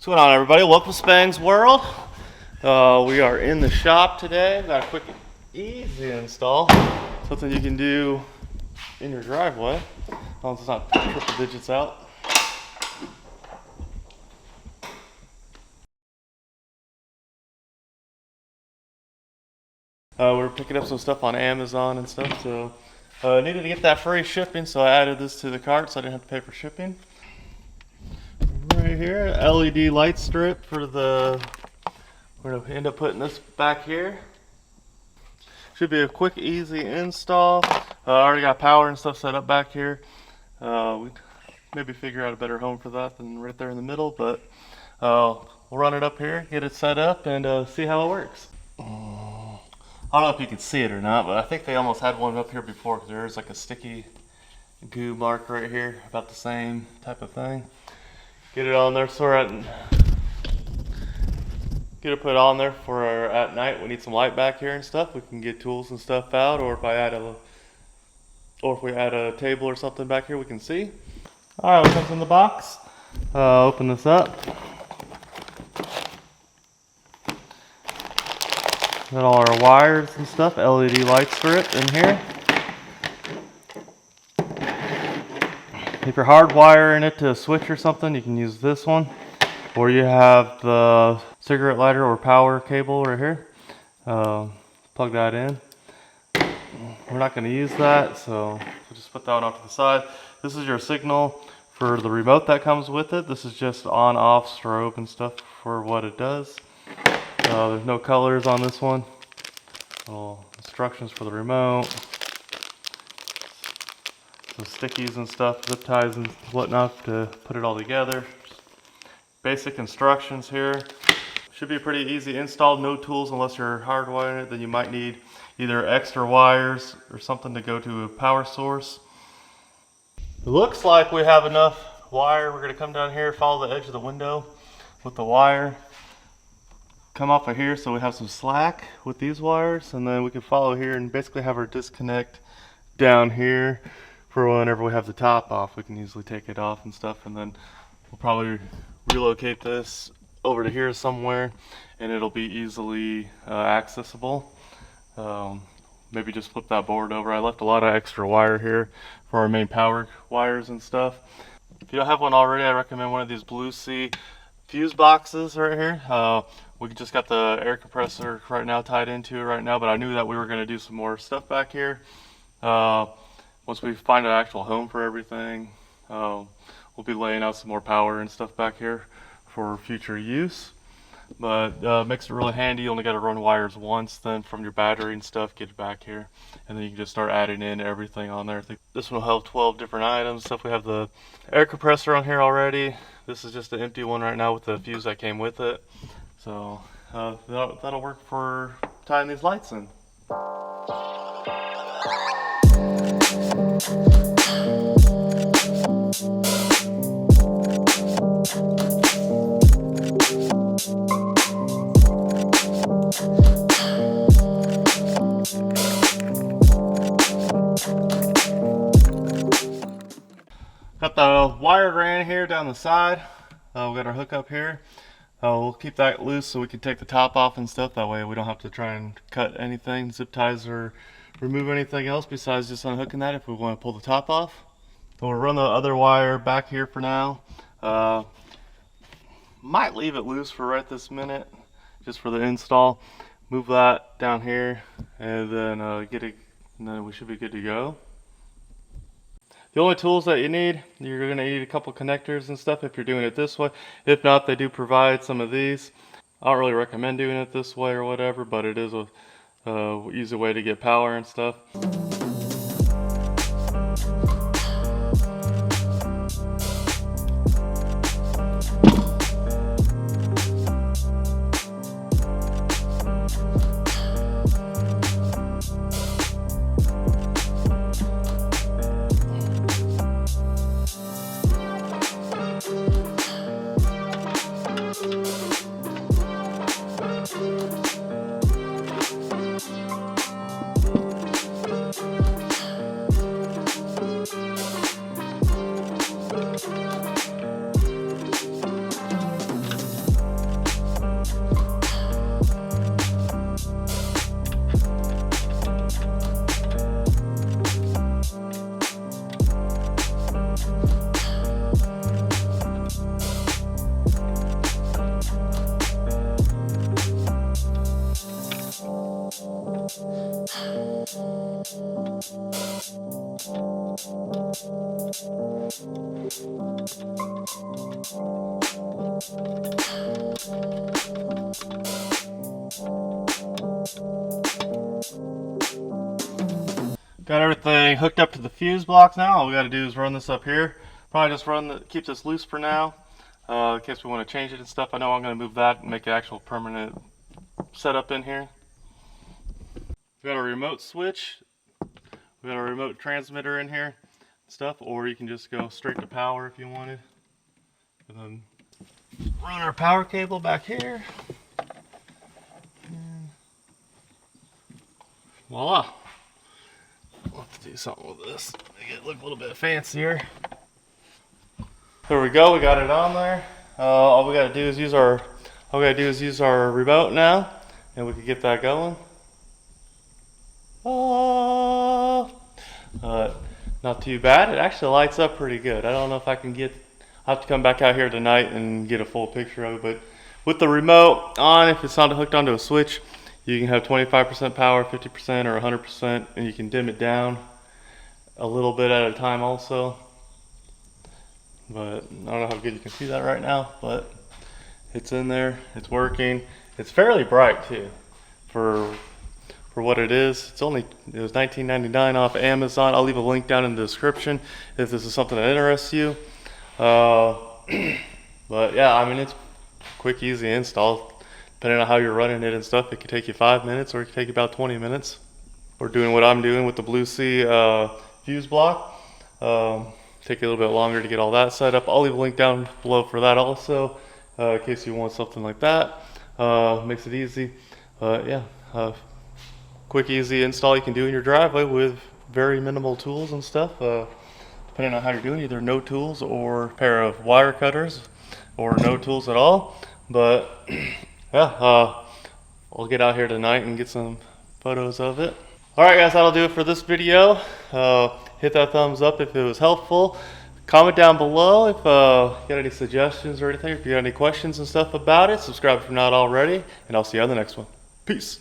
What's going on, everybody? Welcome to Spang's World. We are in the shop today. We've got a quick, easy install. Something you can do in your driveway, as long as it's not triple digits out. We're picking up some stuff on Amazon and stuff, so needed to get that free shipping, so I added this to the cart so I didn't have to pay for shipping. Right here, LED light strip for the, we're going to end up putting this back here. Should be a quick, easy install. I already got power and stuff set up back here. We maybe figure out a better home for that than right there in the middle, but we'll run it up here, get it set up, and see how it works. I don't know if you can see it or not, but I think they almost had one up here before, because there's like a sticky goo mark right here, about the same type of thing. Get it on there, so we're get it put on there for at night. We need some light back here and stuff. We can get tools and stuff out, or if we add a table or something back here, we can see. All right, what comes in the box? Open this up. Got all our wires and stuff. LED light strip in here. If you're hardwiring it to a switch or something, you can use this one. Or you have the cigarette lighter or power cable right here. Plug that in. We're not going to use that, so we'll just put that one off to the side. This is your signal for the remote that comes with it. This is just on-off strobe and stuff for what it does. There's no colors on this one. Instructions for the remote. Some stickies and stuff, zip ties and whatnot to put it all together. Basic instructions here. Should be a pretty easy install. No tools unless you're hardwiring it. Then you might need either extra wires or something to go to a power source. It looks like we have enough wire. We're going to come down here, follow the edge of the window with the wire. Come off of here so we have some slack with these wires, and then we can follow here and basically have our disconnect down here. For whenever we have the top off, we can easily take it off and stuff, and then we'll probably relocate this over to here somewhere, and it'll be easily accessible. Maybe just flip that board over. I left a lot of extra wire here for our main power wires and stuff. If you don't have one already, I recommend one of these Blue Sea fuse boxes right here. We just got the air compressor right now tied into it right now, but I knew that we were going to do some more stuff back here. Once we find an actual home for everything, we'll be laying out some more power and stuff back here for future use. But makes it really handy. You only got to run wires once, then from your battery and stuff, get it back here, and then you can just start adding in everything on there. I think this one will have 12 different items. Stuff. We have the air compressor on here already. This is just an empty one right now with the fuse that came with it. So that'll work for tying these lights in. Got the wire ran here down the side. We got our hook up here. We'll keep that loose so we can take the top off and stuff. That way we don't have to try and cut anything, zip ties, or remove anything else besides just unhooking that if we want to pull the top off. So we'll run the other wire back here for now. Might leave it loose for right this minute, just for the install. Move that down here, and then and then we should be good to go. The only tools that you need, you're going to need a couple connectors and stuff if you're doing it this way. If not, they do provide some of these. I don't really recommend doing it this way or whatever, but it is a easy way to get power and stuff. Got everything hooked up to the fuse blocks now. All we got to do is run this up here. Probably just keep this loose for now, in case we want to change it and stuff. I know I'm going to move that and make an actual permanent setup in here. We got a remote switch. We got a remote transmitter in here, stuff, or you can just go straight to power if you wanted. And then run our power cable back here. And voila. We'll have to do something with this, make it look a little bit fancier. There we go, we got it on there. All we gotta do is use our remote now, and we can get that going. Not too bad. It actually lights up pretty good. I don't know if I can I'll have to come back out here tonight and get a full picture of it, but with the remote on, if it's not hooked onto a switch, you can have 25% power, 50%, or 100%, and you can dim it down a little bit at a time also. But I don't know how good you can see that right now, but it's in there, it's working. It's fairly bright too for what it is. It was $19.99 off Amazon. I'll leave a link down in the description if this is something that interests you. But yeah, I mean, it's quick, easy install. Depending on how you're running it and stuff, it could take you 5 minutes or it could take you about 20 minutes. We're doing what I'm doing with the Blue Sea fuse block. Take a little bit longer to get all that set up. I'll leave a link down below for that also, in case you want something like that. Makes it easy. Yeah, quick, easy install you can do in your driveway with very minimal tools and stuff. Depending on how you're doing, either no tools or a pair of wire cutters or no tools at all. But yeah, I'll get out here tonight and get some photos of it. Alright guys, that'll do it for this video. Hit that thumbs up if it was helpful. Comment down below if you got any suggestions or anything. If you got any questions and stuff about it, subscribe if you're not already. And I'll see you on the next one. Peace.